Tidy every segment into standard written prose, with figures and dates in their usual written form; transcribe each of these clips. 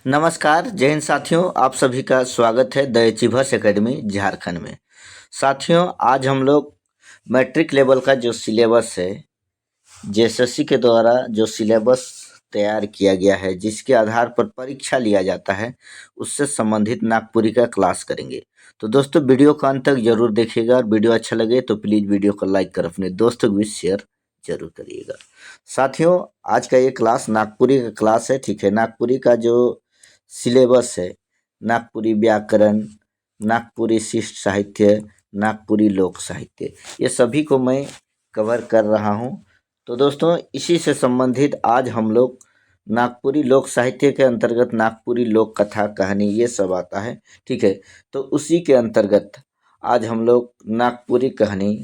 नमस्कार जय हिंद साथियों, आप सभी का स्वागत है द अचीवर्स एकेडमी झारखंड में। साथियों, आज हम लोग मैट्रिक लेवल का जो सिलेबस है, जेएसएससी के द्वारा जो सिलेबस तैयार किया गया है, जिसके आधार पर परीक्षा लिया जाता है, उससे संबंधित नागपुरी का क्लास करेंगे। तो दोस्तों, वीडियो को अंत तक जरूर देखिएगा और वीडियो अच्छा लगे तो प्लीज़ वीडियो को लाइक कर अपने दोस्तों को भी शेयर जरूर करिएगा। साथियों, आज का ये क्लास नागपुरी का क्लास है। ठीक है, नागपुरी का जो सिलेबस है, नागपुरी व्याकरण, नागपुरी शिष्ट साहित्य, नागपुरी लोक साहित्य, ये सभी को मैं कवर कर रहा हूँ। तो दोस्तों, इसी से संबंधित आज हम लोग नागपुरी लोक साहित्य के अंतर्गत नागपुरी लोक कथा कहानी ये सब आता है। ठीक है, तो उसी के अंतर्गत आज हम लोग नागपुरी कहानी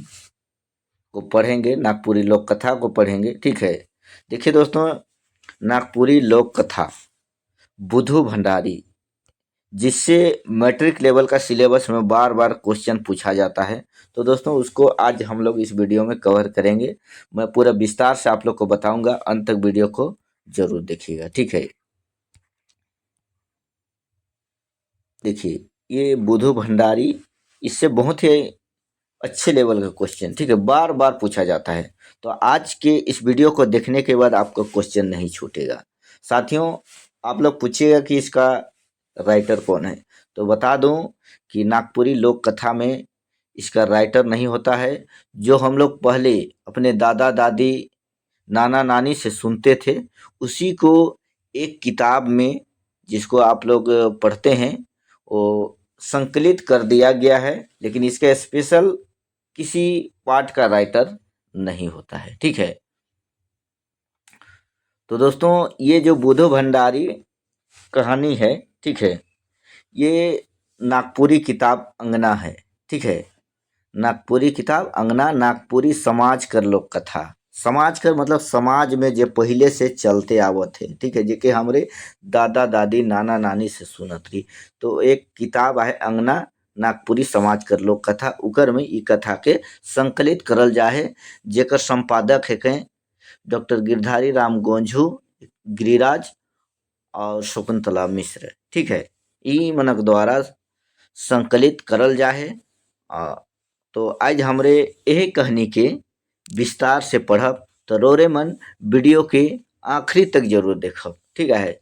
को पढ़ेंगे, नागपुरी लोक कथा को पढ़ेंगे। ठीक है, देखिए दोस्तों, नागपुरी लोक कथा बुधु भंडारी, जिससे मैट्रिक लेवल का सिलेबस में बार बार क्वेश्चन पूछा जाता है। तो दोस्तों, उसको आज हम लोग इस वीडियो में कवर करेंगे। मैं पूरा विस्तार से आप लोग को बताऊंगा, अंत तक वीडियो को जरूर देखिएगा। ठीक है, देखिए ये बुधु भंडारी, इससे बहुत ही अच्छे लेवल का क्वेश्चन, ठीक है, बार बार पूछा जाता है। तो आज के इस वीडियो को देखने के बाद आपको क्वेश्चन नहीं छूटेगा। साथियों, आप लोग पूछिएगा कि इसका राइटर कौन है, तो बता दूं कि नागपुरी लोक कथा में इसका राइटर नहीं होता है। जो हम लोग पहले अपने दादा दादी नाना नानी से सुनते थे, उसी को एक किताब में, जिसको आप लोग पढ़ते हैं, वो संकलित कर दिया गया है। लेकिन इसका स्पेशल किसी पार्ट का राइटर नहीं होता है। ठीक है, तो दोस्तों, ये जो बुधो भंडारी कहानी है, ठीक है, ये नागपुरी किताब अंगना है। ठीक है, नागपुरी किताब अंगना, नागपुरी समाज कर लोक कथा। समाज कर मतलब समाज में जो पहले से चलते आवत है, ठीक है, जेके हमरे दादा दादी नाना नानी से सुनत रही। तो एक किताब है अंगना नागपुरी समाज कर लोक कथा, उकर में ई कथा के संकलित करल जाए, जेकर संपादक है के डॉक्टर गिरधारी राम गोंझू, गिरिराज और शकुंतला मिश्र। ठीक है, ई मनक द्वारा संकलित करल जाए। तो आज हमरे यही कहानी के विस्तार से पढ़ब, तो रोरे मन वीडियो के आखिरी तक जरूर देखब। ठीक है,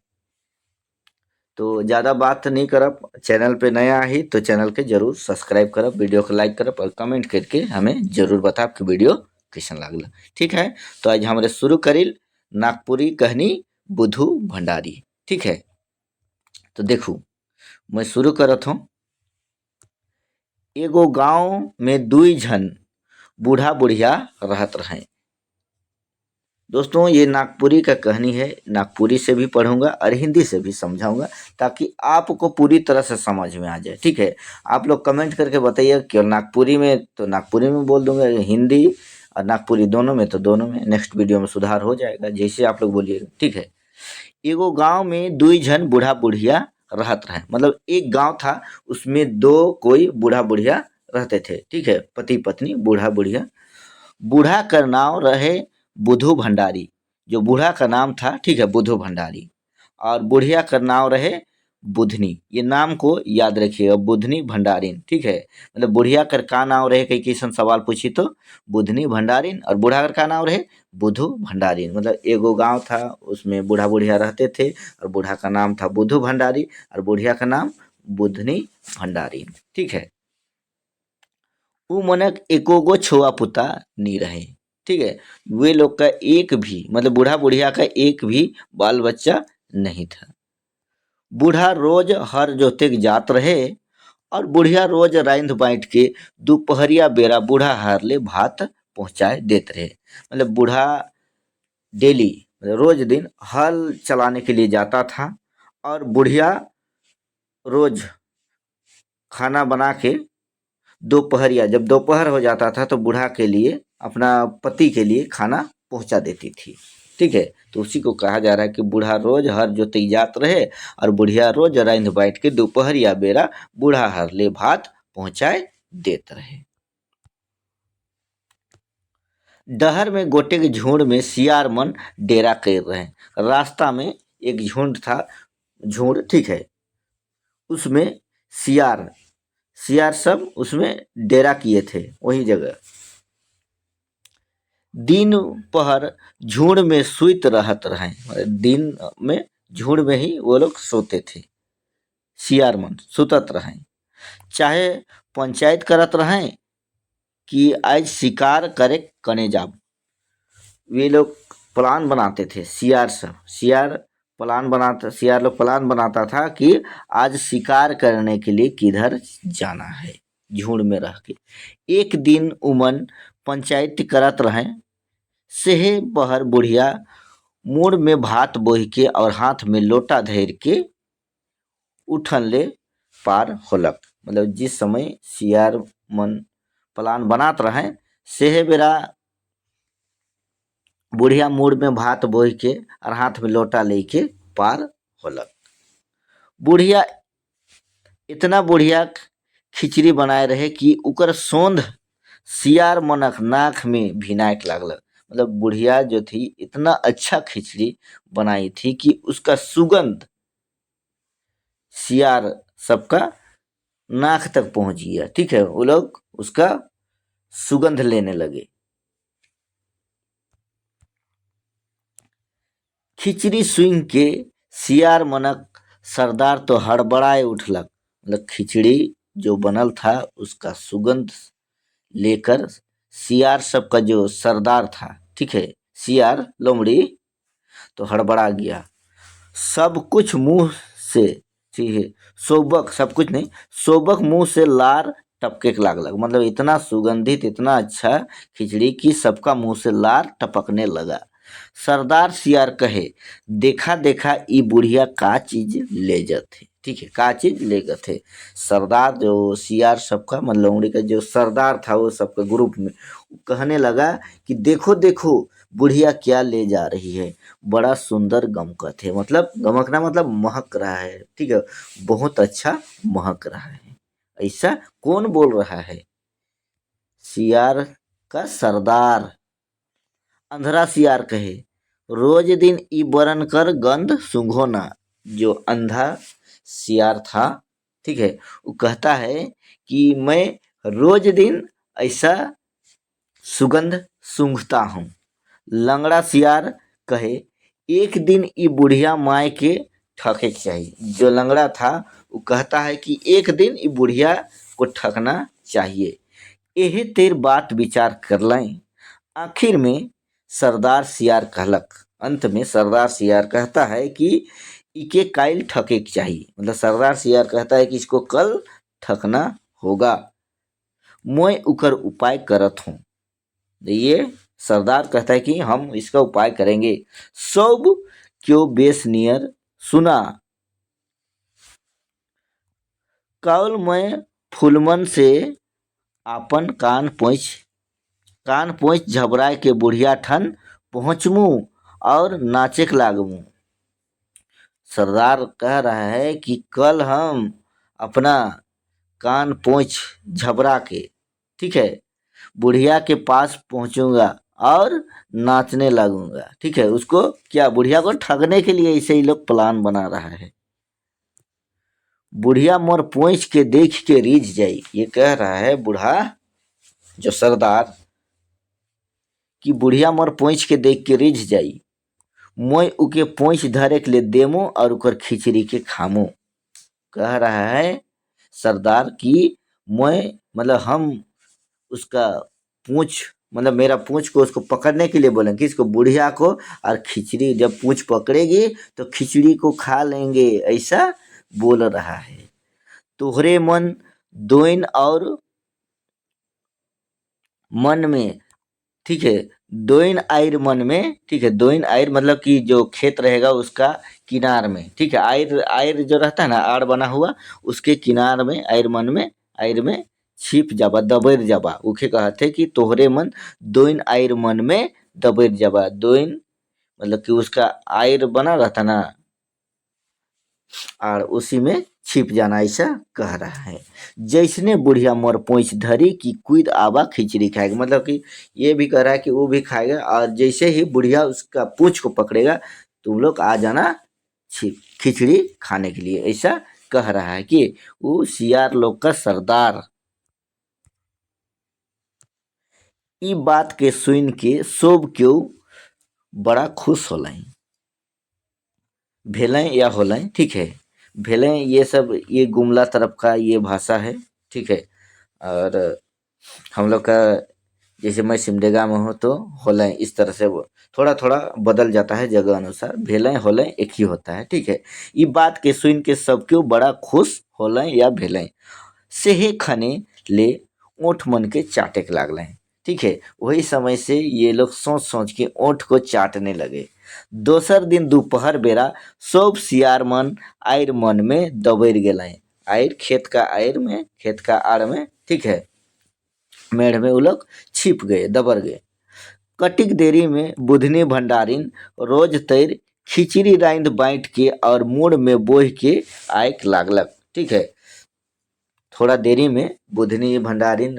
तो ज़्यादा बात नहीं करब, चैनल पे नया ही तो चैनल के जरूर सब्सक्राइब करब, वीडियो को लाइक करब और कमेंट करके हमें जरूर बताब कि वीडियो कैसन लागला। ठीक है, तो आज हमरे शुरू करिल नागपुरी कहानी बुधु भंडारी। ठीक है, तो देखू मैं शुरू करत हूँ। एगो गांव में दुई झन बूढ़ा बुढ़िया रहत रहे। दोस्तों, ये नागपुरी का कहानी है, नागपुरी से भी पढ़ूंगा और हिंदी से भी समझाऊंगा, ताकि आपको पूरी तरह से समझ में आ जाए। ठीक है, आप लोग कमेंट करके बताइए कि नागपुरी में तो नागपुरी में बोल दूंगा, हिंदी और नागपुरी दोनों में तो दोनों में। नेक्स्ट वीडियो में सुधार हो जाएगा, जैसे आप लोग बोलिएगा। ठीक है, एगो गांव में दुई झन बूढ़ा बुढ़िया रहत रहे, मतलब एक गांव था, उसमें दो कोई बूढ़ा बुढ़िया रहते थे। ठीक है, पति पत्नी बूढ़ा बुढ़िया। बूढ़ा का नाम रहे बुधु भंडारी, जो बूढ़ा का नाम था, ठीक है, बुधु भंडारी, और बुढ़िया का नाम रहे बुधनी। ये नाम को याद रखिएगा, बुधनी भंडारिन। ठीक है, मतलब बुढ़िया कर का नाम रहे, कई किसन सवाल पूछी तो बुधनी भंडारिन, और बूढ़ा कर का नाम रहे बुधु भंडारिन। मतलब एगो गांव था, उसमें बूढ़ा बुढ़िया रहते थे, और बूढ़ा का नाम था बुधु भंडारी और बुढ़िया का नाम बुधनी भंडारिन। ठीक है, वो मनक एको गो छुआ पुता नहीं रहे। ठीक है, वे लोग का एक भी, मतलब बूढ़ा बुढ़िया का एक भी बाल बच्चा नहीं था। बूढ़ा रोज हर जोते जात रहे, और बुढ़िया रोज रांध बांट के दोपहरिया बेरा बूढ़ा हार ले भात पहुंचाए देते रहे। मतलब बूढ़ा डेली, मतलब रोज दिन हल चलाने के लिए जाता था, और बुढ़िया रोज खाना बना के दोपहरिया, जब दोपहर हो जाता था तो बूढ़ा के लिए, अपना पति के लिए खाना पहुंचा देती थी। ठीक है, तो उसी को कहा जा रहा है कि बूढ़ा रोज हर जोतई जात रहे, और बुढ़िया रोज रांध बांट के दोपहरिया बेरा बूढ़ा हर ले भात पहुंचाए देत रहे। डहर में गोटे के झुंड में सियार मन डेरा कर रहे। रास्ता में एक झुंड था, झुंड, ठीक है, उसमें सियार सियार सब उसमें डेरा किए थे वही जगह। दिन पहर झुंड में सुइत रहत रहे, दिन में झुंड में ही वो लोग सोते थे, सियार मन सुतत रहे, चाहे पंचायत करत रहे कि आज शिकार करे कने जाब। वे लोग प्लान बनाते थे, सियार सब, सियार लोग प्लान बनाता था कि आज शिकार करने के लिए किधर जाना है, झुंड में रह के। एक दिन उमन पंचायत करत रहे, सेहे बहर बुढ़िया मुड़ में भात बोहि के और हाथ में लोटा धर के उठन ले पार होलक। मतलब जिस समय सियार मन प्लान बनात रहे, सेहे बेरा बुढ़िया मुड़ में भात बोहि के और हाथ में लोटा लेके पार होलक। बुढ़िया इतना बुढ़िया खिचड़ी बनाए रहे कि उकर सोंध सियार मनक नाक में भिनाक लागल। मतलब बुढ़िया जो थी इतना अच्छा खिचड़ी बनाई थी कि उसका सुगंध सियार सबका नाक तक पहुंच गया, ठीक है, वो लोग उसका सुगंध लेने लगे। खिचड़ी सुन के सियार मनक सरदार तो हड़बड़ाए उठलक। मतलब खिचड़ी जो बनल था उसका सुगंध लेकर सियार सबका जो सरदार था, ठीक है, सियार लोमड़ी, तो हड़बड़ा गया। सब कुछ मुंह से, ठीक है, सोबक, सब कुछ नहीं, सोबक मुंह से लार टपके लागलक। मतलब इतना सुगंधित, इतना अच्छा खिचड़ी कि सबका मुंह से लार टपकने लगा। सरदार सियार कहे, देखा देखा ई बुढ़िया का चीज ले जाते, ठीक है, का चीज ले गए। सरदार जो सियार सबका, मतलब लोमड़ी का जो सरदार था वो सबके ग्रुप में कहने लगा कि देखो देखो बुढ़िया क्या ले जा रही है, बड़ा सुंदर गमकत है। मतलब गमकना मतलब महक रहा है, ठीक है, बहुत अच्छा महक रहा है। ऐसा कौन बोल रहा है? सियार का सरदार। अंधरा सियार कहे, रोज दिन ई बरन कर गंध सूंघो ना। जो अंधा सियार था, ठीक है, वो कहता है कि मैं रोज दिन ऐसा सुगंध सूंघता हूँ। लंगड़ा सियार कहे, एक दिन ई बुढ़िया माय के ठके के चाहिए। जो लंगड़ा था वो कहता है कि एक दिन ई बुढ़िया को ठकना चाहिए, यही तेर बात विचार कर लें। आखिर में सरदार सियार कहलक, अंत में सरदार सियार कहता है कि इके काइल ठके के चाहिए। मतलब सरदार सियार कहता है कि इसको कल ठकना होगा, मैं उकर उपाय करत हूँ। ये सरदार कहता है कि हम इसका उपाय करेंगे। सब क्यों बेस नियर सुना, कल मैं फुलमन से आपन कान पोंछ झबराए के बुढ़िया ठन पहुँचमू और नाचेक लागमू। सरदार कह रहा है कि कल हम अपना कान पोंछ झबरा के, ठीक है, बुढ़िया के पास पहुंचूंगा और नाचने लगूंगा, ठीक है। उसको क्या, बुढ़िया को ठगने के लिए ऐसे ही लोग प्लान बना रहा है। बुढ़िया मोर पोंछ के देख के रीझ जाई, ये कह रहा है बूढ़ा जो सरदार कि बुढ़िया मोर पोंछ के देख के रीझ जाई, मैं उके पोंछ धरे के लिए देमो और उकर खिचड़ी के खामो। कह रहा है सरदार कि मैं, मतलब हम उसका पूंछ, मतलब मेरा पूंछ को उसको पकड़ने के लिए बोलेंगे, किसको, बुढ़िया को, और खिचड़ी जब पूंछ पकड़ेगी तो खिचड़ी को खा लेंगे, ऐसा बोल रहा है। तोहरे मन दोइन और मन में, ठीक है, दोइन आयर मन में, ठीक है, दोइन आयर मतलब कि जो खेत रहेगा उसका किनार में, ठीक है, आयर आयर जो रहता है ना, आड़ बना हुआ, उसके किनार में, आयर मन में, आयर में छिप जाबा, दबेर जाबा। उखे कहते कि तोहरे मन दोइन आयर मन में दबेर जाबा। दोइन मतलब कि उसका आयर बना रहता ना, और उसी में छिप जाना, ऐसा कह रहा है। जैसने बुढ़िया मोर पोंछ धरी कि कूद आवा खिचड़ी खाएगा। मतलब कि ये भी कह रहा है कि वो भी खाएगा, और जैसे ही बुढ़िया उसका पूंछ को पकड़ेगा तुम लोग आ जाना खिचड़ी खाने के लिए, ऐसा कह रहा है कि वो सियार लोग का सरदार। ई बात के सुन के सब क्यों बड़ा खुश होलई, भेलें या होलें, ठीक है। भेलें ये सब, ये गुमला तरफ का ये भाषा है, ठीक है। और हम लोग का जैसे मैं सिमडेगा में हूँ तो होलें इस तरह से वो थोड़ा थोड़ा बदल जाता है जगह अनुसार, भेलें होलें एक ही होता है, ठीक है। ये बात के सुन के सब क्यों बड़ा खुश होलें या भेलें, सेहे खने ले ओठ मन के चाटे के लागलें, ठीक है। वही समय से ये लोग सोच सोच के ओठ को चाटने लगे। दोसर दिन दोपहर बेरा सब सियार मन आयर मन में दबैर गेलें, आयर खेत का आयर में, खेत का आड़ में, ठीक है, मेढ़ में वो लोग छिप गए, दबर गए। कटिक देरी में बुधनी भंडारिन रोज तैर खिचड़ी रांध बाँट के और मुड़ में बोह के आयक लागलक, ठीक है। थोड़ा देरी में बुधनी भंडारिन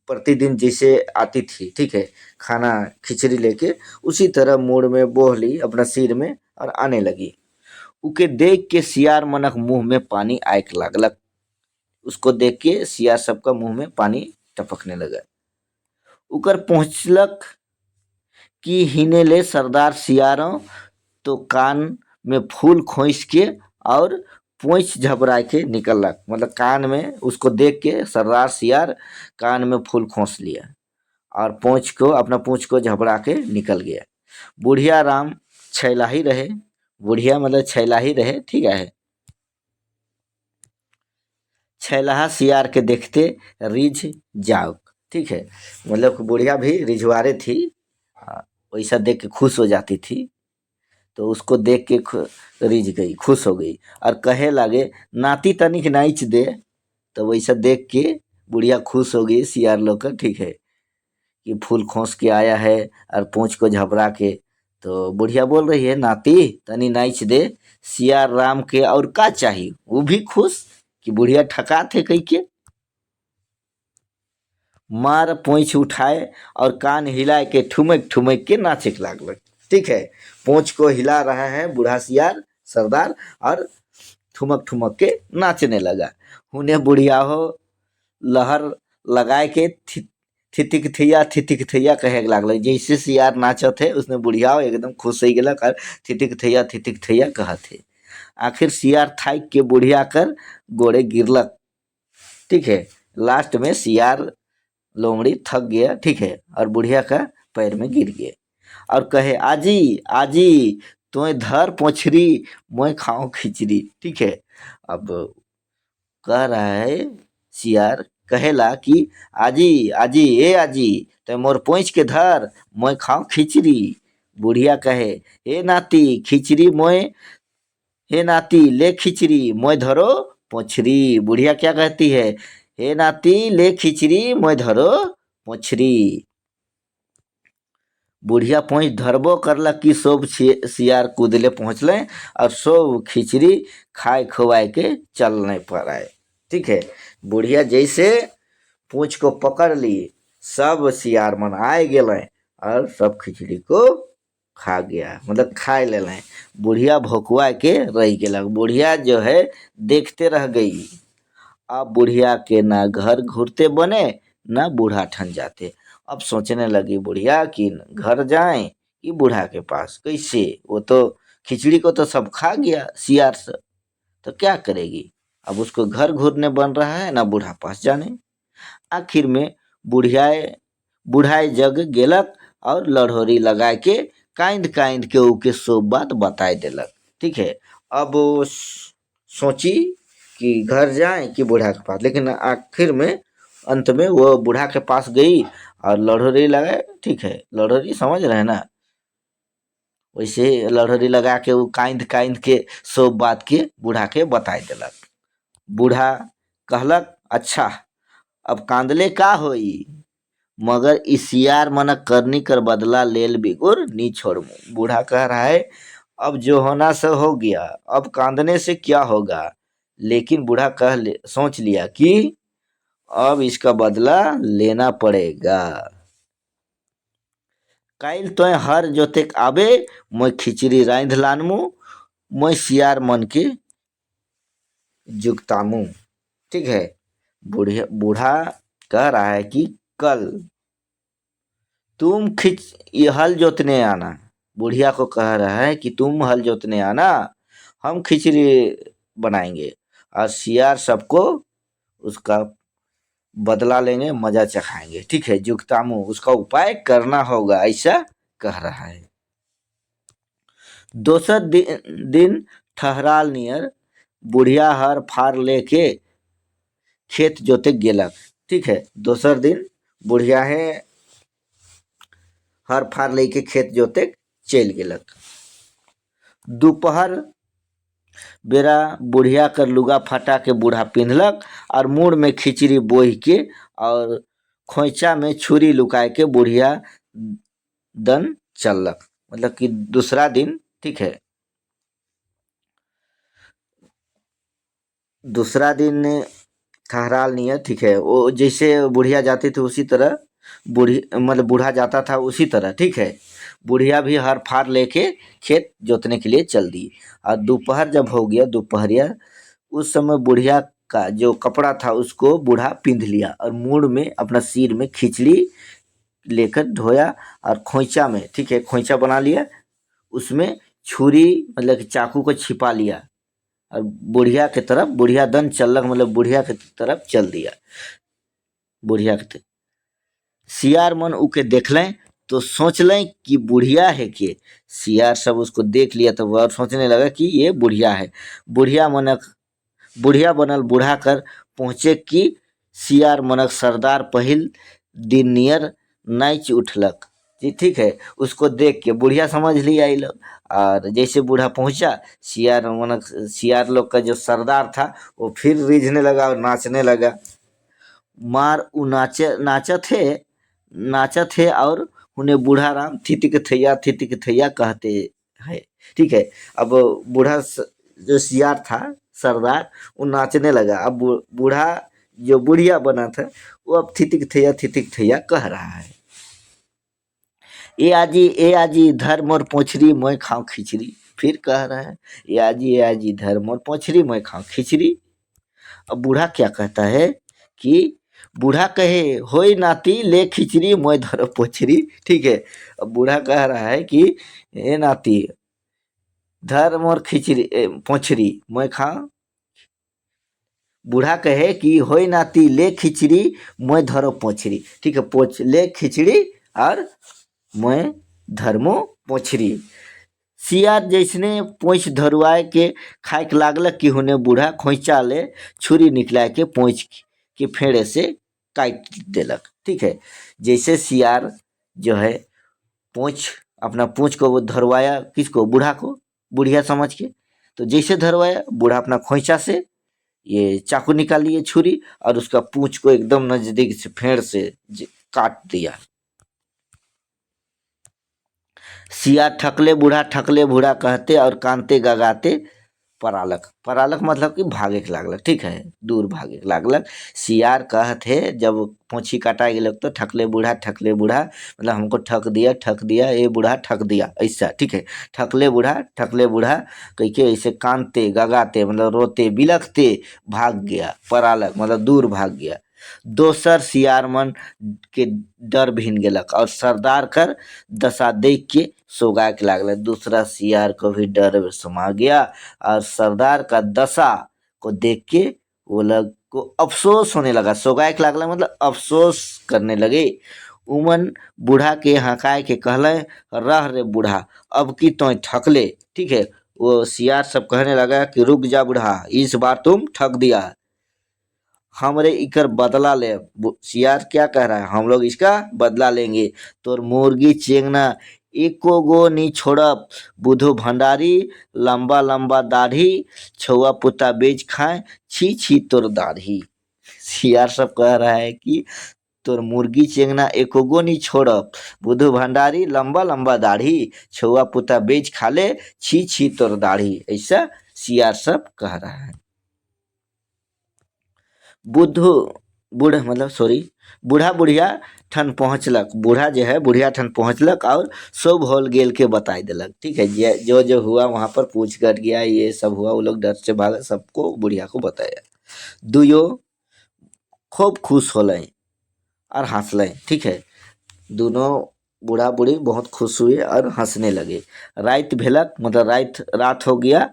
प्रतिदिन जैसे आती थी, ठीक है, खाना खिचड़ी लेके, उसी तरह मुड़ में बोह ली अपना सिर में और आने लगी। उके देख के सियार मनक मुंह में पानी आयक लागलक, उसको देख के सियार सबका मुंह में पानी टपकने लगा। उकर पहुंचलक कि हिने ले सरदार सियारों तो कान में फूल खोस के और पूंछ झबरा के निकलक, मतलब कान में उसको देख के सरदार सियार कान में फूल खोस लिया और पूंछ को, अपना पूंछ को झबरा के निकल गया। बुढ़िया राम छैला ही रहे, बुढ़िया मतलब छैला ही रहे, ठीक है। छैलाहा सियार के देखते रिझ जाओ, ठीक है, मतलब बुढ़िया भी रिझवारे थी, वैसा देख के खुश हो जाती थी। तो उसको देख के रिझ गई, खुश हो गई और कहे लागे नाती तनिक नाइच दे। तो वैसा देख के बुढ़िया खुश हो गई सियार लोग का, ठीक है, कि फूल खोस के आया है और पूंछ को झपरा के। तो बुढ़िया बोल रही है नाती तनी नाइच दे, सियार राम के और का चाहिए, वो भी खुश कि बुढ़िया ठका थे कही के। मार पूंछ उठाए और कान हिलाए के ठुमक ठुमक के नाचे लागलक, ठीक है। पूंछ को हिला रहा है बूढ़ा सियार सरदार और ठुमक ठुमक के नाचने लगा। उन्हें बुढ़िया हो लहर लगाए के थितिक थैया कहे लागल, जैसे सियार नाचत थे उसने बुढ़िया एकदम खुश हो गलक और थितिक थैया कहते। आखिर सियार थाइक के बुढ़िया कर गोड़े गिरलक, ठीक है। लास्ट में सियार लोमड़ी थक गया, ठीक है, और बुढ़िया का पैर में गिर गया और कहे आजी आजी तुम्हें धर पोछरी मैं खाऊं खिचड़ी, ठीक है। अब कह रहा है सियार कहेला कि आजी आजी ए आजी तो मोर पोछ के धर मैं खाऊं खिचड़ी। बुढ़िया कहे हे नाती खिचड़ी मोय, हे नाती ले खिचड़ी मोय धरो पोछरी। बुढ़िया क्या कहती है, हे नाती ले खिचड़ी मोय धरो पोछरी। बुढ़िया पहुँच धरबो करलक कि सब सियार कूदले पहुँचले और सब खिचड़ी खाए खुआए के चल नहीं पाए, ठीक है। बुढ़िया जैसे पूंछ को पकड़ ली, सब सियार मन आए गए और सब खिचड़ी को खा गया, मतलब खाए ले लें। बुढ़िया भोकुआ के रह गलक, बुढ़िया जो है देखते रह गई। अब बुढ़िया के ना घर घूरते बने ना बूढ़ा ठन जाते। अब सोचने लगी बुढ़िया कि घर जाएं कि बूढ़ा के पास, कैसे, वो तो खिचड़ी को तो सब खा गया सियार से, तो क्या करेगी। अब उसको घर घूरने बन रहा है ना बूढ़ा पास जाने। आखिर में बुढ़ाए जग गेलक और लड़होरी लगा के कांद के उके सब बात बताए देलक, ठीक है। अब वो सोची कि घर जाए कि बूढ़ा के पास, लेकिन आखिर में अंत में वो बूढ़ा के पास गई और लड़होरी लगाए, ठीक है, लड़होरी समझ रहे हैं ना, वैसे लड़होरी लगा के वो कांद के सब बात के बूढ़ा के बताए देलक। बूढ़ा कहलक अच्छा अब कांदले का होई, मगर इस सियार मन करनी कर बदला लेल बिगुर नी छोड़मु। बूढ़ा कह रहा है अब जो होना सो हो गया, अब कांदने से क्या होगा। लेकिन बूढ़ा सोच लिया कि अब इसका बदला लेना पड़ेगा। काइल तो हर जोतेक आबे मैं खिचड़ी रांध लानमु मैं सियार मन के जुगतामू। ठीक है, बूढ़ा बूढ़ा कह रहा है कि कल तुम ये हल जोतने आना। बुढ़िया को कह रहा है कि तुम हल जोतने आना, हम खिचड़ी बनाएंगे और सियार सबको उसका बदला लेंगे, मजा चखाएंगे। ठीक है, जुगतामू उसका उपाय करना होगा, ऐसा कह रहा है। दोसर दिन ठहराल नियर बुढ़िया हर फार लेके खेत जोते गेलक। ठीक है, दोसर दिन बुढ़िया है हर फार लेके खेत जोते चल गेलक। दोपहर बेरा बुढ़िया कर लुगा फटा के बूढ़ा पिंधलक और मुड़ में खिचड़ी बोह के और खोइचा में छुरी लुकाए के बुढ़िया दन चललक। मतलब कि दूसरा दिन, ठीक है, दूसरा दिन ठहराल नियर। ठीक है, वो जैसे बुढ़िया जाती थी उसी तरह बूढ़ी मतलब बूढ़ा जाता था उसी तरह। ठीक है, बुढ़िया भी हर फार लेके खेत जोतने के लिए चल दी। और दोपहर जब हो गया, दोपहरिया, उस समय बुढ़िया का जो कपड़ा था उसको बूढ़ा पिंध लिया और मुड़ में अपना सिर में खिचड़ी लेकर ढोया और खोइचा में, ठीक है, खोइचा बना लिया, उसमें छुरी मतलब कि चाकू को छिपा लिया और बुढ़िया के तरफ, बुढ़िया दन चलक मतलब बुढ़िया के तरफ चल दिया। बुढ़िया के तरफ सियार मन उके देखलें तो सोचलें कि बुढ़िया है के। सियार सब उसको देख लिया तो वह सोचने लगा कि ये बुढ़िया है। बुढ़िया मनक बुढ़िया बनल बूढ़ा कर पहुँचे कि सियार मनक सरदार पहिल दिन नियर नाच उठलक जी। ठीक है, उसको देख के बुढ़िया समझ लिया ये लोग। और जैसे बूढ़ा पहुंचा, सियार मनक सियार लोग का जो सरदार था वो फिर रीझने लगा और नाचने लगा। मार उ नाचत है और उन्हें बूढ़ा राम थितिक थैया कहते हैं। ठीक है, अब बूढ़ा जो सियार था सरदार, वो नाचने लगा। अब बूढ़ा जो बुढ़िया बना था वो अब थितिक थैया कह रहा है। ए आजी धर मोर पोछरी मैं खाऊं खिचड़ी। फिर कह रहा है ए आजी धर मोर पोछरी मैं खाऊं खिचड़ी। अब बूढ़ा क्या कहता है कि बूढ़ा कहे होई नाती ले खिचड़ी मैं धरो पोछरी। ठीक है, अब बूढ़ा कह रहा है कि ए नाती धर मोर खिचड़ी पोछरी मैं खाऊं। बूढ़ा कहे कि होई नाती ले खिचड़ी मैं धरो पोछरी। ठीक है, पोछ ले खिचड़ी और मैं धर्मो पोछरी। सियार जैसने पोछ धरुआए के खाए के लागलक कि होने बूढ़ा खोइचा ले छुरी निकला के पोछ के फेड़े से काट देलक। ठीक है, जैसे सियार जो है पूंछ अपना पूंछ को वो धरवाया किसको, बूढ़ा को, बुढ़िया समझ के। तो जैसे धरवाया बूढ़ा अपना खोइचा से ये चाकू निकाल लिए छुरी और उसका पूंछ को एकदम नजदीक से फेड़ से काट दिया। सिया ठकले बूढ़ा कहते और कानते गगाते परालक मतलब कि भागे के लागलक। ठीक है, दूर भागे के लागलक। सियार कहते जब पोछी काटा गेलक तो ठकले बूढ़ा मतलब हमको ठक दिया ये बूढ़ा ठक दिया ऐसा। ठीक है, ठकले बूढ़ा कह के ऐसे कानते गगाते मतलब रोते बिलखते भाग गया। परालक मतलब दूर भाग गया। दोसर सियार मन के डर भिन गेलक और सरदार कर दशा देख के सोगा के लागल। दूसरा सियार को भी डर समा गया और सरदार का दशा को देख के वो लोग को अफसोस होने लगा। सोगाए के लागला मतलब अफसोस करने लगे। उमन बूढ़ा के हकाए के कहले रह रे बूढ़ा अब की तो ठकले। ठीक है, वो सियार सब कहने लगा कि रुक जा बूढ़ा, इस बार तुम ठग दिया, हमरे इकर बदला ले। सियार क्या कह रहा है, हम लोग इसका बदला लेंगे। तोर मुर्गी चेंगना एको गो नी छोड़ब, बुधु भंडारी लंबा लंबा दाढ़ी, छुआ पुता बेच खाए छी छी तोर दाढ़ी। सियार सब कह रहा है कि तोर मुर्गी चेंगना एको गो नी छोड़ब, बुधु भंडारी लंबा लंबा दाढ़ी, छुआ पुता बेच खा ले छी छी तोर दाढ़ी। ऐसा सियार सब कह रहा है। बुद्धू बूढ़ मतलब सॉरी, बूढ़ा बुढ़िया ठन पहुँचलक, बूढ़ा जो है बुढ़िया ठन पहुँचलक और सब होल गेल के बताई देलक। ठीक है, जो जो हुआ वहाँ पर पूछ कर गया, ये सब हुआ, वो लोग डर से भागा, सबको बुढ़िया को बताया। दुयो खूब खुश होलें और हंसलें। ठीक है, दोनों बूढ़ा बूढ़ी बहुत खुश हुए और हंसने लगे। रात भेलक मतलब रात हो गया।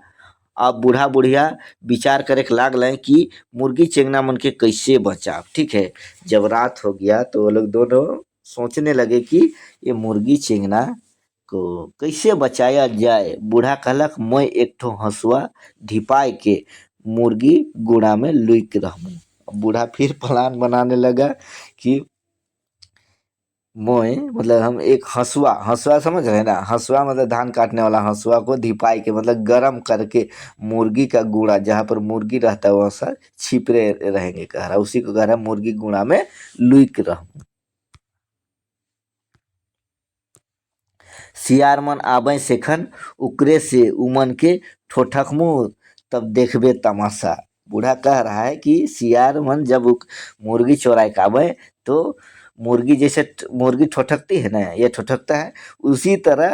अब बूढ़ा बुढ़िया विचार करे के लागलें कि मुर्गी चेंगना मन के कैसे बचाव। ठीक है, जब रात हो गया तो वो लोग दोनों सोचने लगे कि ये मुर्गी चेंगना को कैसे बचाया जाए। बूढ़ा कहलक मैं एक ठो हंसुआ धिपाई के मुर्गी गुड़ा में लुक रहूं। बूढ़ा फिर प्लान बनाने लगा कि मोय मतलब हम एक हंसुआ, हंसुआ समझ रहे हैं ना, हंसुआ मतलब धान काटने वाला हंसुआ को धिपाई के मतलब गरम करके मुर्गी का गुड़ा जहाँ पर मुर्गी रहता है वहाँ सर छिपरे रहेंगे, कह रहा उसी को कह रहा मुर्गी गुड़ा में लुक रह। सियार मन आबे सेखन उकरे से उमन के ठोठकमु तब देखबे तमाशा। बूढ़ा कह रहा है कि सियार मन जब मुर्गी चोराए के आबे तो मुर्गी जैसे मुर्गी ठोठकती है ना, ये ठोठकता है उसी तरह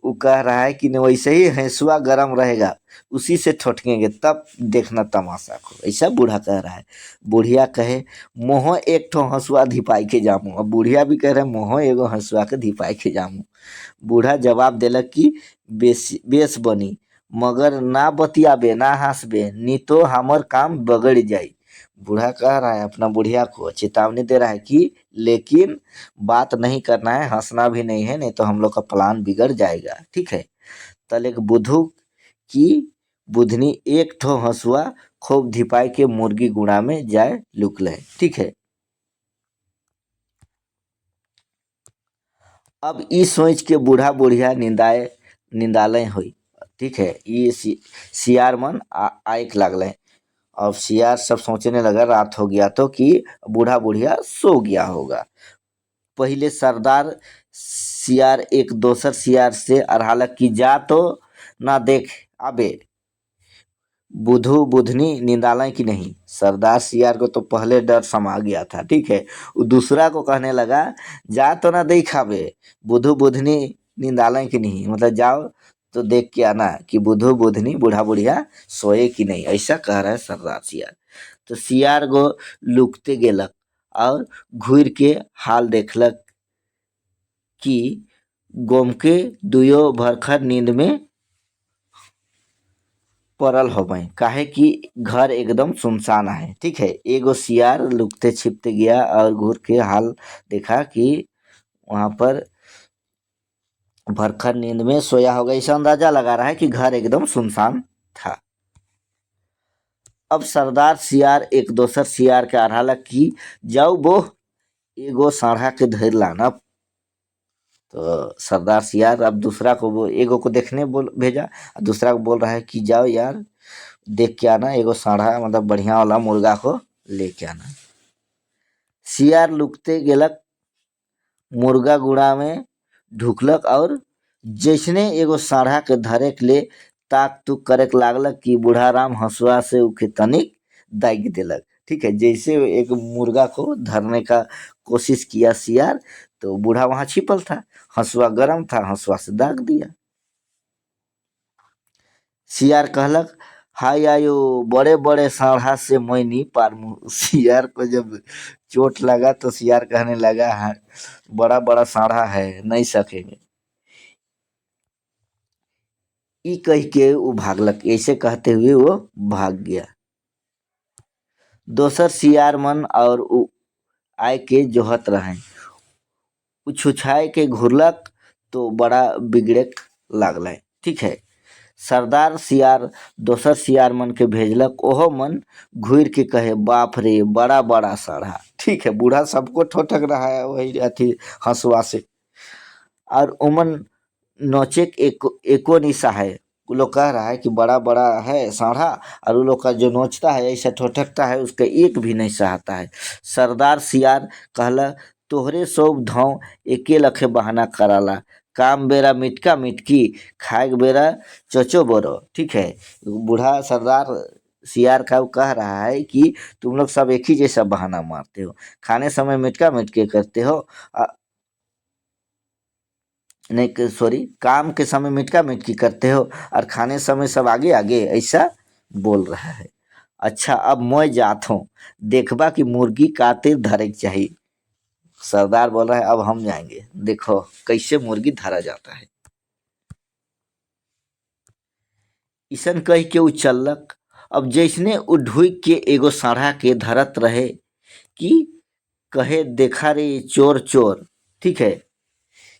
वो कह रहा है कि वैसे ही हंसुआ गरम रहेगा उसी से ठोठकेंगे तब देखना तमाशा को, ऐसा बूढ़ा कह रहा है। बुढ़िया कहे मोह एक ठो हंसुआ धिपाई के जामू। अब बुढ़िया भी कह रहे मोह एगो हंसुआ के धिपाई के जामू। बूढ़ा जवाब देलक कि बेस बनी, मगर ना बतियाबे ना हंसबे नी तो हमर काम बगड़ जाई। बूढ़ा कह रहा है अपना बुढ़िया को चेतावनी दे रहा है कि लेकिन बात नहीं करना है, हंसना भी नहीं है, नहीं तो हम लोग का प्लान बिगड़ जाएगा। ठीक है, तल एक बुद्धू की बुधनी एक ठो हंसुआ खूब धिपाई के मुर्गी गुड़ा में जाए लुक ले। ठीक है, अब ई सोच के बूढ़ा बुढ़िया निंदालय हुई। ठीक है, ये सियार मन आइक लागले। अब सियार सब सोचने लगा रात हो गया तो कि बूढ़ा बुढ़िया सो गया होगा। पहले सरदार सियार एक दोसर सियार से अरहालक की जा तो ना देख आबे बुधू बुधनी निंदालय की नहीं। सरदार सियार को तो पहले डर समा गया था। ठीक है, वो दूसरा को कहने लगा जा तो ना देख आबे बुधू बुधनी निंदालय की नहीं, मतलब जाओ तो देख के आना कि बुधू बुधनी बूढ़ा बुढ़िया सोए कि नहीं, ऐसा कह रहा है सरदार सियार। तो सियार गो लुकते गेलक और घूर के हाल देखलक कि गोमके दुयो भरखर नींद में पड़ल होबे, काहे कि घर एकदम सुनसान है। ठीक है, एगो सियार लुकते छिपते गया और घूर के हाल देखा कि वहां पर भरखर नींद में सोया होगा। ऐसा अंदाजा लगा रहा है कि घर एकदम सुनसान था। अब सरदार सियार एक दोसर सियार के आढ़ालक की जाऊ बो एगो साढ़ा के धर लाना। तो सरदार सियार अब दूसरा को वो एगो को देखने बोल भेजा और दूसरा को बोल रहा है कि जाओ यार देख के आना एगो साढ़ा मतलब बढ़िया वाला मुर्गा को लेके आना। सियार लुकते गेलक मुर्गा गुड़ा में ढुकलक और जैसने एगो साढ़ा के धरे के लिए ताक तुक करे के लागलक कि बूढ़ा राम हंसुआ से उके तनिक दाग देलक। ठीक है, जैसे एक मुर्गा को धरने का कोशिश किया सियार तो बूढ़ा वहां छिपल था, हंसुआ गरम था, हंसुआ से दाग दिया। सियार कहलक हाय आयो बड़े बड़े साढ़ा से मैं नहीं पारमू। सियार को जब चोट लगा तो सियार कहने लगा हाँ बड़ा बड़ा साढ़ा है नहीं सकेंगे। ई कह के वो भागलक, ऐसे कहते हुए वो भाग गया। दोसर सियार मन और आय के जोहत रहे, छुछाए के घुरलक तो बड़ा बिगड़े लागल। ठीक है, सरदार सियार दोसर सियार मन के भेजलक, ओहो मन घूर के कहे बाप रे बड़ा बड़ा साढ़ा। ठीक है, बूढ़ा सबको ठोठक रहा है वही अथी हंसुआ से और उमन नोचे एको निशा है। वो लोग कह रहा है कि बड़ा बड़ा है साढ़ा और वो लोग का जो नोचता है ऐसा ठोठकता है उसका एक भी नहीं सहता है। सरदार सियार कहला तोहरे सब धाव एके लखे बहाना कराला, काम बेरा मिटका मिटकी खाए बेरा चचो बरो। ठीक है, बूढ़ा सरदार सियार का वो कह रहा है कि तुम लोग सब एक ही जैसा बहाना मारते हो, खाने समय मिटका मिटके करते हो, नहीं सॉरी, काम के समय मिटका मिटकी करते हो और खाने समय सब आगे आगे, ऐसा बोल रहा है। अच्छा अब मैं जात हूँ, देखबा कि मुर्गी काते धरे के चाहिए। सरदार बोल रहा है अब हम जाएंगे, देखो कैसे मुर्गी धरा जाता है। ईसन कह के उ चललक। अब जैसने उ ढुक के एगो साढ़ा के धरत रहे कि कहे देखा रे चोर चोर, ठीक है।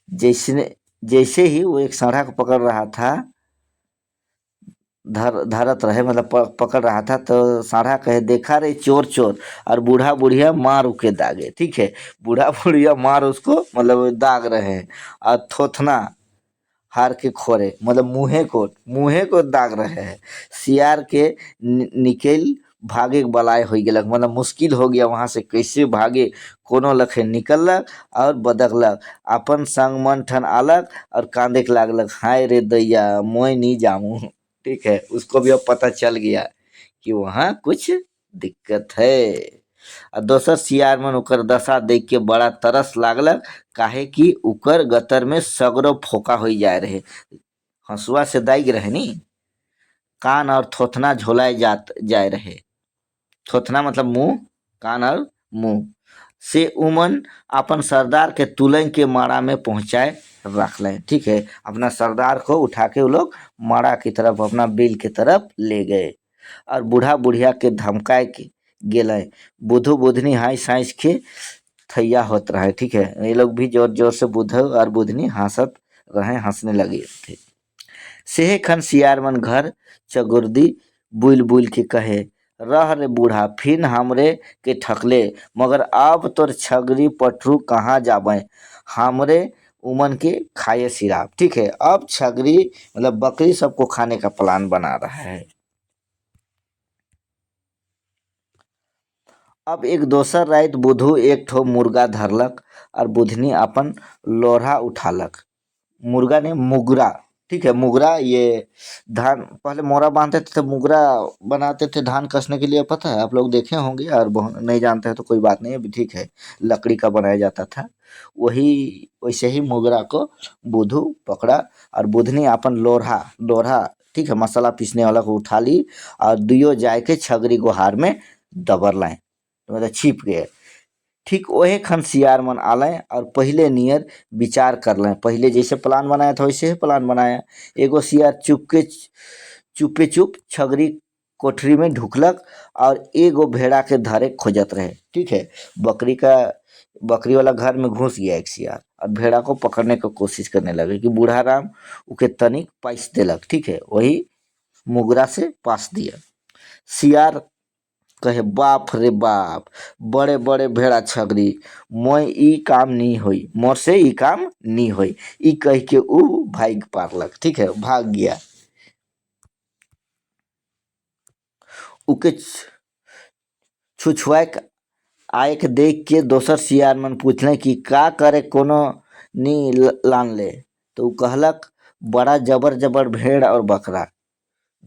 जैसने जैसे ही वो एक साढ़ा को पकड़ रहा था, धरत रहे मतलब पकड़ रहा था, तो साढ़ा कहे देखा रे चोर चोर, और बूढ़ा बुढ़िया मार उके दागे, ठीक है। बूढ़ा बुढ़िया मार उसको मतलब दाग रहे हैं, और थोथना हार के खोरे मतलब मुँहे को दाग रहे हैं। सियार के निकल भागे के बलाय हो गेलक, मतलब मुश्किल हो गया वहां से कैसे भागे। कोनो लखे निकललक और बदकलक, अपन संग मन ठन आलक और कांदे के लागलक, हाय रे दैया मैं नहीं जाऊं। ठीक है, उसको भी अब पता चल गया कि वहाँ कुछ दिक्कत है। आ दोसर सियार मन ओकर दशा देख के बड़ा तरस लागलक, काहे कि उकर गतर में सगरो फोका हो जाए रहे, हंसुआ से दाग रहे नी, कान और थोथना झोलाए जात जाए रहे। थोथना मतलब मुंह, कान और मुंह से उमन अपन सरदार के तुलन के माड़ा में पहुंचाए रख लें, ठीक है। अपना सरदार को उठा के वो लोग माड़ा की तरफ, अपना बिल की तरफ ले गए और बूढ़ा बुढ़िया के धमकाए के गेले। बुधु बुधनी हाय साइंस के थैया होत रहा है, ठीक है। ये लोग भी जोर जोर से बुध और बुधनी हंसत रहे, हंसने लगे थे। सेहे खन सियार मन घर चगुर्दी बुल बुल के कहे, रह रे बूढ़ा फिन हमरे के ठकले, मगर अब तोर छगरी पटरू कहाँ जाबे, हमरे उमन के खाए सिराप, ठीक है। अब छगरी मतलब बकरी सबको खाने का प्लान बना रहा है। अब एक दोसर रात बुधु एक ठो मुर्गा धरलक और बुधनी अपन लोढ़ा उठालक। मुर्गा ने मुगरा, ठीक है। मुगरा ये धान पहले मोरा बांधते थे तो मुगरा बनाते थे धान कसने के लिए, पता है आप लोग देखे होंगे, और नहीं जानते हैं तो कोई बात नहीं, अभी ठीक है। लकड़ी का बनाया जाता था वही, वैसे ही मुगरा को बुधू पकड़ा और बुधनी अपन लोढ़ा लोढ़ा, ठीक है, मसाला पीसने वाला को उठा ली और दुयो जाए के छगरी को हार में दबर लाए, मतलब छिप गए। ठीक ओहे खन सियार मन आलय और पहले नियर विचार कर लें, पहले जैसे प्लान बनाया था वैसे ही प्लान बनाया। एगो सियार चुपे चुप छगरी कोठरी में ढुकलक और एगो भेड़ा के धरे खोजत रहे, ठीक है। बकरी वाला घर में घुस गया एक सियार और भेड़ा को पकड़ने की कोशिश करने लगे कि बूढ़ा राम उके तनिक पाइस देलक, ठीक है, वही मुगरा से पास दिया। सियार कहे बाप रे बाप, बड़े बड़े भेड़ा छगरी, मैं ई काम नहीं होई, मोर से ई काम नहीं होई, ई कह के ऊ भाग पारलक, ठीक है, भाग गया। उके छुछुआए आए के देख के दोसर सियार मन पूछले कि का करे कोनो नी लान ले, तो ऊ कहलक बड़ा जबर जबर भेड़ और बकरा।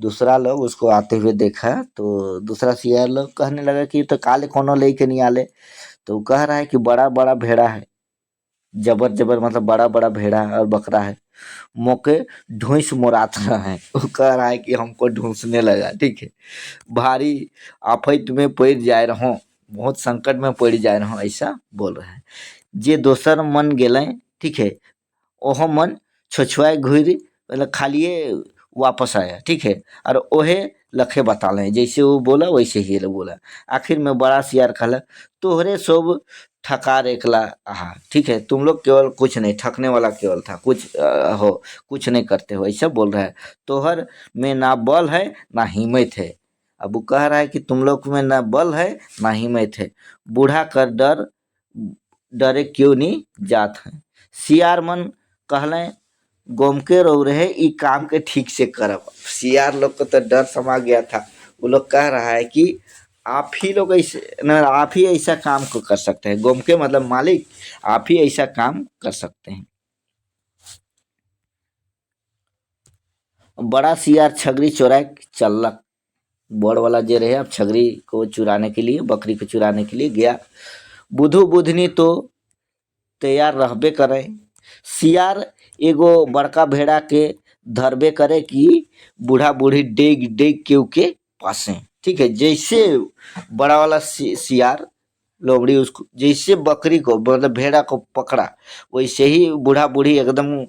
दूसरा लोग उसको आते हुए देखा तो दूसरा सियार लोग कहने लगा कि तो काले कोनो लेके नहीं आले, तो वो कह रहा है कि बड़ा बड़ा भेड़ा है, जबर जबर मतलब बड़ा बड़ा भेड़ा और बकरा है, मोके ढूंस मोरात रहा है। वो कह रहा है कि हमको ढूंसने लगा, ठीक है, भारी आफत में पड़ जाए रहो, बहुत संकट में पड़ जाए रहो, ऐसा बोल रहा है। जे दोसर मन गेले, ठीक है, ओहो मन छछुआए घुरी मतलब खालिए वापस आया, ठीक है। और ओहे लखे बता ले जैसे वो बोला वैसे ही बोला। आखिर में बड़ा सियार कहला, तोहरे सब ठकार एकला आहा, ठीक है, तुम लोग केवल कुछ नहीं, ठकने वाला केवल था, कुछ हो कुछ नहीं करते हो, ऐसा बोल रहा है। तोहर में ना बल है ना हिम्मत है। अब वो कह रहा है कि तुम लोग में ना बल है ना हिम्मत है, बूढ़ा कर डरे क्यों नहीं जात है। सियार मन कहले गोमके रो रहे ई काम के ठीक से करब। सियार लोग को तो डर समा गया था, वो लोग कह रहा है कि आप ही लोग ऐसे न, आप ही ऐसा काम को कर सकते हैं, गोमके मतलब मालिक, आप ही ऐसा काम कर सकते हैं। बड़ा सियार छगरी चोराए चललक, बड़ वाला जे रहे अब छगरी को चुराने के लिए, बकरी को चुराने के लिए गया। बुधु बुधनी तो तैयार रहबे करे। सियार एगो बड़का भेड़ा के धरबे करे कि बूढ़ा बूढ़ी डेग डेग के उके पासे। ठीक है, जैसे बड़ा वाला सियार लोमड़ी उसको जैसे बकरी को मतलब भेड़ा को पकड़ा, वैसे ही बूढ़ा बूढ़ी एकदम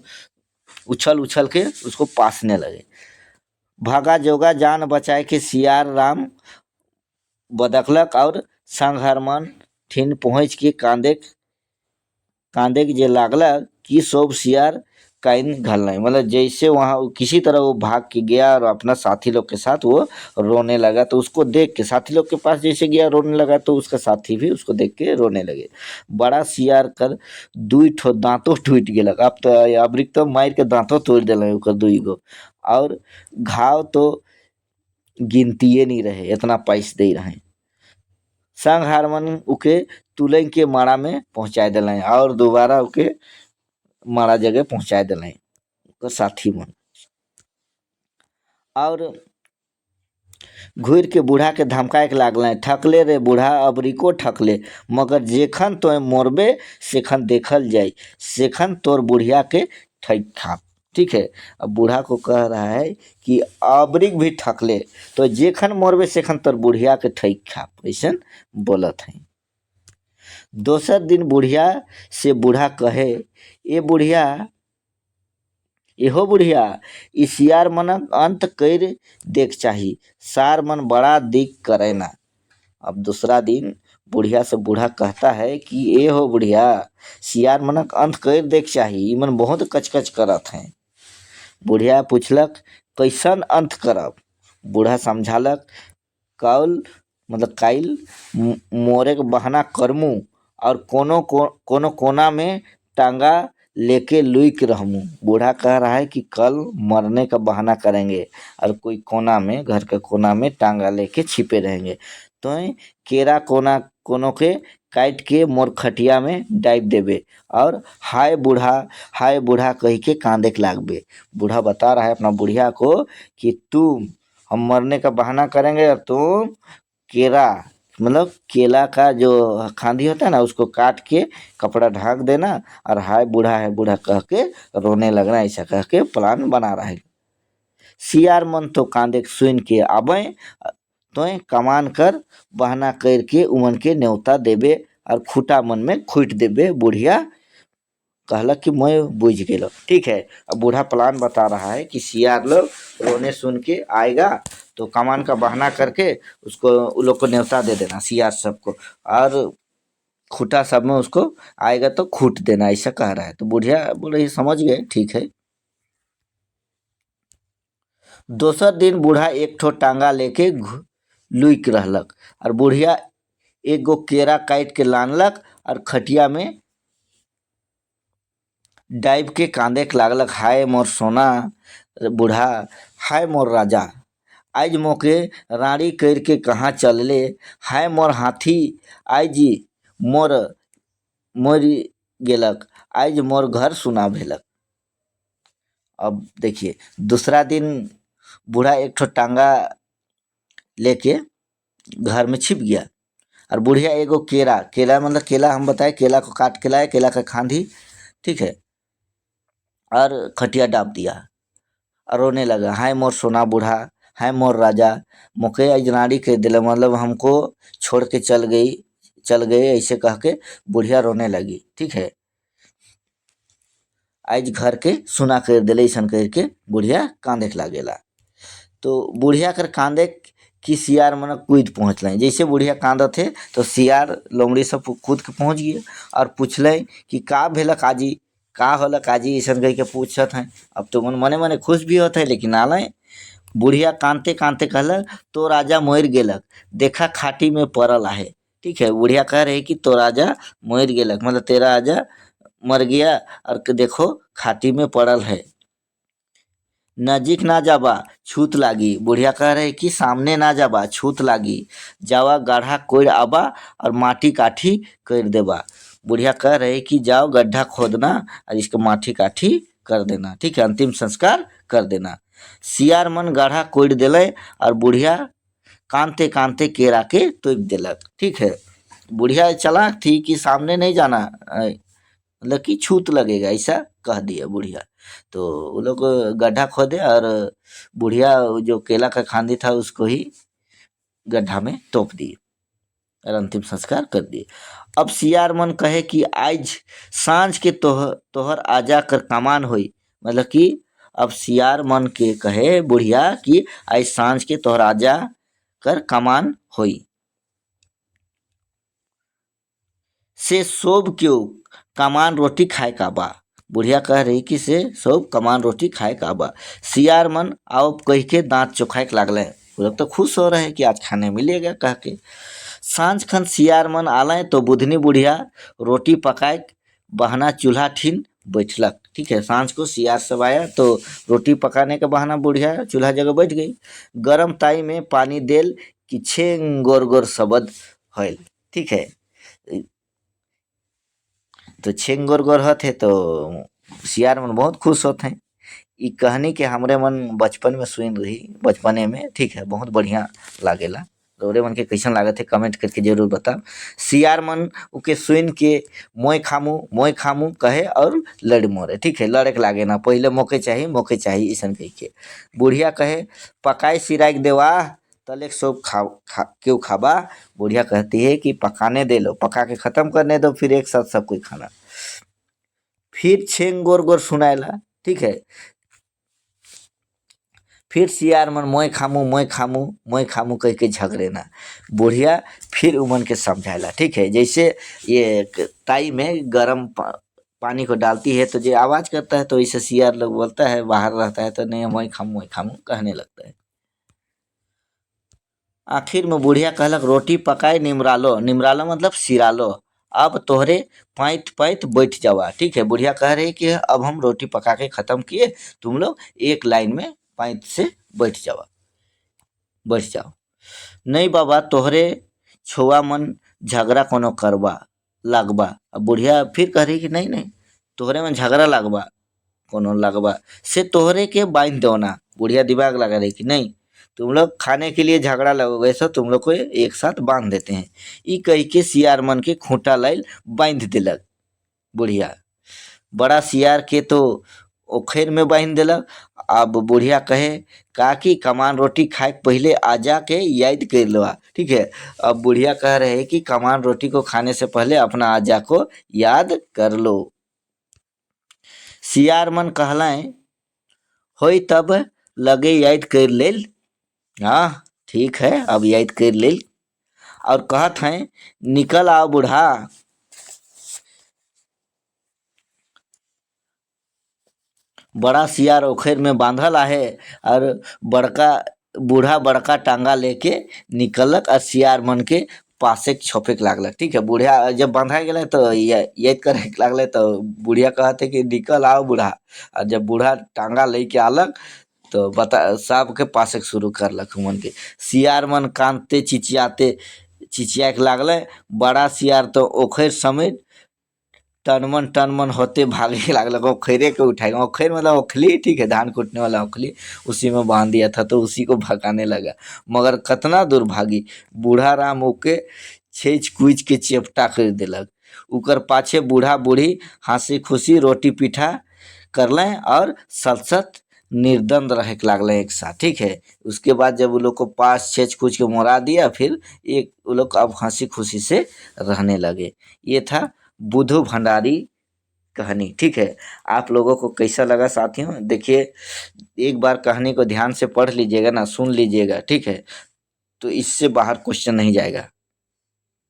उछल उछल के उसको पासने लगे। भागा जोगा जान बचाए के सियार राम बदकलक और संग हरमन ठिन पहुँच के कांदे कांदे के जे लागलक कि सब सियार काइन घालना, मतलब जैसे वहाँ किसी तरह वो भाग के गया और अपना साथी लोग के साथ वो रोने लगा। तो उसको देख के साथी लोग के पास जैसे गया रोने लगा, तो उसका साथी भी उसको देख के रोने लगे। बड़ा सियार कर दुई ठो दांतों टूट गेलक। अब तो अबरिक तो मार के दांतों तोड़ दिल ओकर दुई गो, और घाव तो गिनतिए नहीं रहे, इतना पैस दे रहे। संग हारमन उके तुलंग के माड़ा में पहुंचा दिल और दोबारा उके माड़ा जगह पहुंचा दिल साथी मन। और घूर के बूढ़ा के धमकाए के लागल, ठकले रे बूढ़ा अबरिको ठकले, मगर जेखन तो मोरबे सेखन देखल जाई, सेखन तोर बुढ़िया के ठैक खाप। ठीक है, अब बूढ़ा को कह रहा है कि अबरिक भी ठकले तो जेखन मोरबे सेखन तोर बुढ़िया के ठैक खाप, ऐसा बोलत है। दोसर दिन बुढ़िया से बूढ़ा कहे, ए बुढ़िया एहो बुढ़िया ई सियार मनक अंत कर देख चाही, सार मन बड़ा दिक करे ना। अब दूसरा दिन बुढ़िया से बूढ़ा कहता है कि ए हो बुढ़िया, सियार मनक अंत कर देख चाही, ई मन बहुत कचकच करत हैं। बुढ़िया पूछलक कैसन अंत करब। बूढ़ा समझालक कौल मतलब काइल मोरे के बहाना करमू और कोनो कोना में टांगा लेके लुक रहूं। बूढ़ा कह रहा है कि कल मरने का बहाना करेंगे और कोई कोना में, घर के कोना में टांगा लेके छिपे रहेंगे, तो केरा कोनो के काट के मोर खटिया में डाइब देबे और हाय बूढ़ा कह के कांदे के लागबे। बूढ़ा बता रहा है अपना बुढ़िया को कि तुम हम मरने का बहाना करेंगे और तुम केरा मतलब केला का जो खांदी होता है ना, उसको काट के कपड़ा ढाक देना और हाय बूढ़ा कह के रोने लगना, ऐसा कह के प्लान बना रहा है। सियार मन तो कांदे सुन के आबे, तो कमान कर बहाना करके उमन के न्योता देबे और खूटा मन में खूट देबे। बुढ़िया कहला कि मैं बुझ गेलो। ठीक है, अब बूढ़ा प्लान बता रहा है कि सियार लोग रोने सुन के आएगा तो कमान का बहाना करके उसको उन लोग को न्योता दे देना सियार सबको, और खूटा सब में उसको आएगा तो खूट देना, ऐसा कह रहा है। तो बुढ़िया बोले ये समझ गए, ठीक है। दोसर दिन बूढ़ा एक ठो टांगा लेके लुक रहलक और बुढ़िया एक गो केरा काट के लानलक और खटिया में डाइब के कांदे के लागलक, हाय मोर सोना बूढ़ा, हाय मोर राजा, आज मोके रानी कर के कहाँ चलले, हाय मोर हाथी आज मोर मोर गेलक, आज मोर घर सुना भेलक। अब देखिए दूसरा दिन बूढ़ा एक ठो टांगा लेके घर में छिप गया और बुढ़िया एगो केला मतलब केला हम बताए केला को काट के लाए, केला का खांधी, ठीक है, और खटिया डाप दिया और रोने लगा, हाय मोर सोना बूढ़ा, हाय मोर राजा, मुके अजनाड़ी कह दिला मतलब हमको छोड़ के चल गए ऐसे कह के बुढ़िया रोने लगी। ठीक है, आज घर के सुना कर दिले ऐसा कह के बुढ़िया कांदे के लागेला। तो बुढ़िया कर कांदे कि सियार मन कूद पहुँचल, जैसे बुढ़िया कांदा थे तो सियार लोमड़ी सब कूद के पहुँच गए और पूछल कि का भेलक काजी, का होलक काजी, ऐसा कह के पूछत हैं। अब तो मने मने खुश भी होते है, लेकिन आल बुढ़िया कांदते कांदते कहलक तो राजा मर गेलक, देखा खाटी में पड़ल आहे। ठीक है, बुढ़िया कह रहे कि तो राजा मर गेलक मतलब तेरा राजा मर गया और देखो खाटी में पड़ल है, नजीक ना जाबा छूत लागी। बुढ़िया कह रहे कि सामने ना जाबा छूत लागी, जावा गड्ढा कोड़ आबा और माटी काठी कर देबा। बुढ़िया कह रहे कि जाओ गड्ढा खोदना और इसको माटी काठी कर देना, ठीक है, अंतिम संस्कार कर देना। सियार मन गड्ढा कोड़ दिले और बुढ़िया कानते कानते केरा के तोप देलक। ठीक है, बुढ़िया चालाक थी कि सामने नहीं जाना, मतलब कि छूत लगेगा, ऐसा कह दिया बुढ़िया। तो वो लोग गड्ढा खोदे और बुढ़िया जो केला का खांदी था उसको ही गड्ढा में तोप दिए और अंतिम संस्कार कर दिए। अब सियार मन कहे कि आज सांझ के तोहर आजा कर कमान होई, मतलब कि अब सियार मन के कहे बुढ़िया कि आज सांझ के तोहर आजा कर कमान होई, से सोब क्यों कमान रोटी खाए का बा। बुढ़िया कह रही कि से सोब कमान रोटी खाए का बा। सियार मन आओ कह के दांत चोखाए के लागले। वो लोग तो खुश हो रहे हैं कि आज खाने मिलेगा कह के। सांझ खन सियार मन आलय तो बुधनी बुढ़िया रोटी पकाए बहाना चूल्हा ठीन बैठलक। ठीक है, सांझ को सियार सब आया तो रोटी पकाने का बहाना बुढ़िया चूल्हा जगह बैठ गई। गरम ताई में पानी देल कि छेंग गोर गोर शब्द होल। ठीक है, तो छेंग गोर गोर होते तो सियार मन बहुत खुश होते हैं। ई कहानी के हमरे मन बचपन में सुन रही, बचपने में। ठीक है, बहुत बढ़िया लागेला। तोरे मन के कैसन लागत है कमेंट करके जरूर बता। सियार मन उके सुन के मोय खामू कहे और लड़ मोरे। ठीक है, लड़े के लागे ना, पहले मोके चाहिए ऐसा कह के। बुढ़िया कहे पकाए सिराई देवा तले सब क्यों खाबा। बुढ़िया कहती है कि पकाने दे लो, पका के खत्म करने दो, फिर एक साथ सब कोई खाना। फिर छेंग गोर गोर सुनाएला। ठीक है, फिर सियार मन मोय खामू कह के झगड़े ना। बुढ़िया फिर उमन के समझाएला। ठीक है, जैसे ये ताई में गर्म पानी को डालती है तो जो आवाज करता है, तो इसे सियार लोग बोलता है, बाहर रहता है तो नहीं मोय खामू कहने लगता है। आखिर में बुढ़िया कहलक रोटी पकाए निमरालो मतलब सिरालो, अब तोहरे पैत पैत बैठ जावा। ठीक है, बुढ़िया कह रही कि अब हम रोटी पका के खत्म किए, तुम लोग एक लाइन में पैत से बैठ जाओ। नहीं बाबा तोहरे छोआ मन झगड़ा कोनो करवा लागबा। अब बुढ़िया फिर कह रही कि नहीं तोहरे मन झगड़ा लागबा कोनो लगवा से तोहरे के बांध दो ना। बुढ़िया दिमाग लगा रही कि नहीं तुम लोग खाने के लिए झगड़ा लगोगे तो तुम लोग को एक साथ बांध देते हैं। ई कह के सियार मन के खूंटा लाइल बांध दिलक बुढ़िया। बड़ा सियार के तो ओखेर में बांध दिलक। अब बुढ़िया कहे काकी कमान रोटी खाए के पहले आजा के याद कर लो। ठीक है, अब बुढ़िया कह रहे हैं कि कमान रोटी को खाने से पहले अपना आजा को याद कर लो। सियार मन कहलाएं होई तब लगे याद कर लेल। हाँ ठीक है, अब याद कर लेल। और कहत हैं निकल आओ बूढ़ा। बड़ा सियार ओखेर में बांधल आहे और बड़का टांगा लेके निकलक और सियार मन के पासे छोपे के लागलक। ठीक है, बुढ़िया जब बंधा गेले तो याद करे के लागले तो बुढ़िया कहते कि निकल आओ बूढ़ा। और जब बूढ़ा टांगा लेके आलक तो बता सब के पासे शुरू करलक मन के। सियार मन कांदते चिचिया के लागले। बड़ा सियार तो ओखेर समेत टनमन होते भागे लागलक। ओखरे के उठाएगा, ओखर मतलब ओखली। ठीक है, धान कूटने वाला ओखली, उसी में बांध दिया था तो उसी को भगाने लगा। मगर कितना दूर भागी, बूढ़ा राम ओके छेच कुच के चेपटा कर दिलक। उकर पाछे बूढ़ा बूढ़ी हंसी खुशी रोटी पीठा करलें और सलसत निर्द्वंद रहे के लागले एक साथ। ठीक है, उसके बाद जब वो लोग को पास छेच कुच के मोरा दिया, फिर एक वो लोग अब हंसी खुशी से रहने लगे। ये था बुधु भंडारी कहानी। ठीक है, आप लोगों को कैसा लगा साथियों? देखिए एक बार कहानी को ध्यान से पढ़ लीजिएगा ना, सुन लीजिएगा। ठीक है, तो इससे बाहर क्वेश्चन नहीं जाएगा।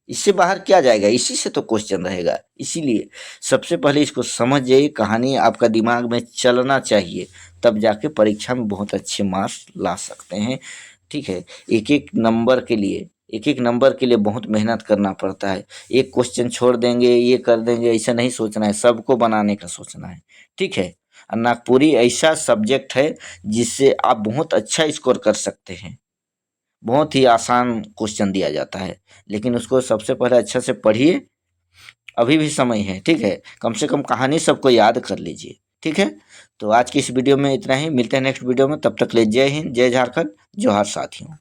इससे बाहर क्या जाएगा, इसी से तो क्वेश्चन रहेगा। इसीलिए सबसे पहले इसको समझ जाइए, कहानी आपका दिमाग में चलना चाहिए, तब जाके परीक्षा में बहुत अच्छे मार्क्स ला सकते हैं। ठीक है, एक एक नंबर के लिए बहुत मेहनत करना पड़ता है। एक क्वेश्चन छोड़ देंगे, ये कर देंगे, ऐसा नहीं सोचना है, सबको बनाने का सोचना है। ठीक है, और नागपुरी ऐसा सब्जेक्ट है जिससे आप बहुत अच्छा स्कोर कर सकते हैं। बहुत ही आसान क्वेश्चन दिया जाता है, लेकिन उसको सबसे पहले अच्छा से पढ़िए। अभी भी समय है। ठीक है, कम से कम कहानी सबको याद कर लीजिए। ठीक है, तो आज की इस वीडियो में इतना ही। मिलते हैं नेक्स्ट वीडियो में, तब तक ले जय हिंद, जय झारखंड, जोहार साथियों।